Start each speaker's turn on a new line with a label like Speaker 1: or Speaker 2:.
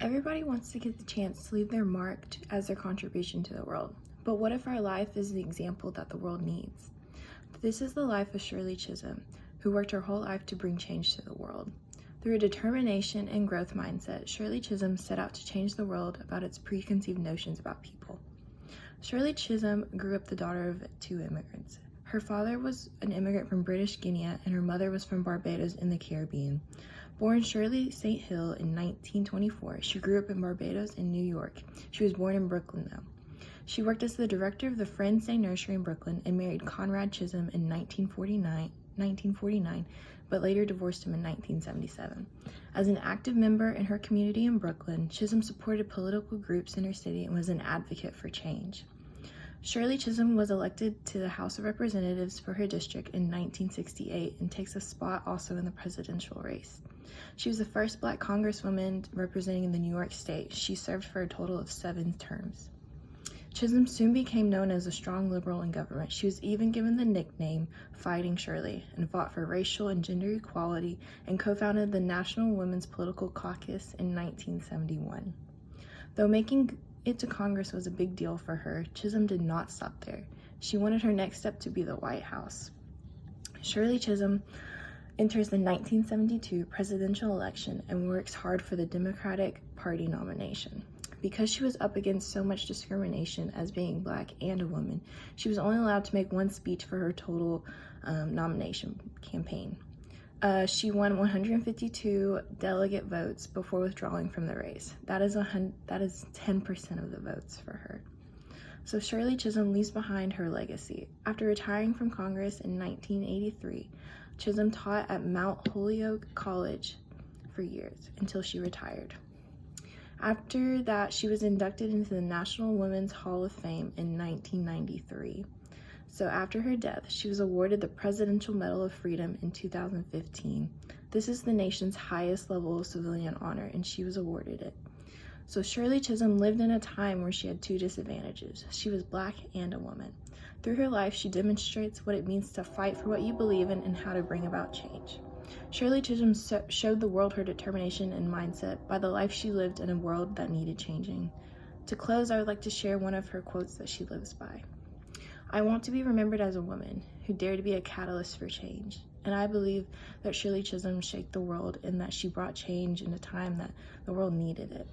Speaker 1: Everybody wants to get the chance to leave their mark as their contribution to the world. But what if our life is the example that the world needs? This is the life of Shirley Chisholm, who worked her whole life to bring change to the world. Through a determination and growth mindset, Shirley Chisholm set out to change the world about its preconceived notions about people. Shirley Chisholm grew up the daughter of two immigrants. Her father was an immigrant from British Guiana and her mother was from Barbados in the Caribbean. Born Shirley St. Hill in 1924, she grew up in Barbados and New York. She was born in Brooklyn, though. She worked as the director of the Friends Day Nursery in Brooklyn and married Conrad Chisholm in 1949, but later divorced him in 1977. As an active member in her community in Brooklyn, Chisholm supported political groups in her city and was an advocate for change. Shirley Chisholm was elected to the House of Representatives for her district in 1968 and takes a spot also in the presidential race. She was the first Black Congresswoman representing the New York State. She served for a total of 7 terms. Chisholm soon became known as a strong liberal in government. She was even given the nickname Fighting Shirley and fought for racial and gender equality and co-founded the National Women's Political Caucus in 1971. Though making it to Congress was a big deal for her, Chisholm did not stop there. She wanted her next step to be the White House. Shirley Chisholm enters the 1972 presidential election and works hard for the Democratic Party nomination. Because she was up against so much discrimination as being Black and a woman, she was only allowed to make one speech for her total nomination campaign. She won 152 delegate votes before withdrawing from the race. That is 10% of the votes for her. So Shirley Chisholm leaves behind her legacy. After retiring from Congress in 1983, Chisholm taught at Mount Holyoke College for years until she retired. After that, she was inducted into the National Women's Hall of Fame in 1993. So after her death, she was awarded the Presidential Medal of Freedom in 2015. This is the nation's highest level of civilian honor, and she was awarded it. So Shirley Chisholm lived in a time where she had 2 disadvantages. She was Black and a woman. Through her life, she demonstrates what it means to fight for what you believe in and how to bring about change. Shirley Chisholm showed the world her determination and mindset by the life she lived in a world that needed changing. To close, I would like to share one of her quotes that she lives by. "I want to be remembered as a woman who dared to be a catalyst for change. And I believe that Shirley Chisholm shaped the world and that she brought change in a time that the world needed it."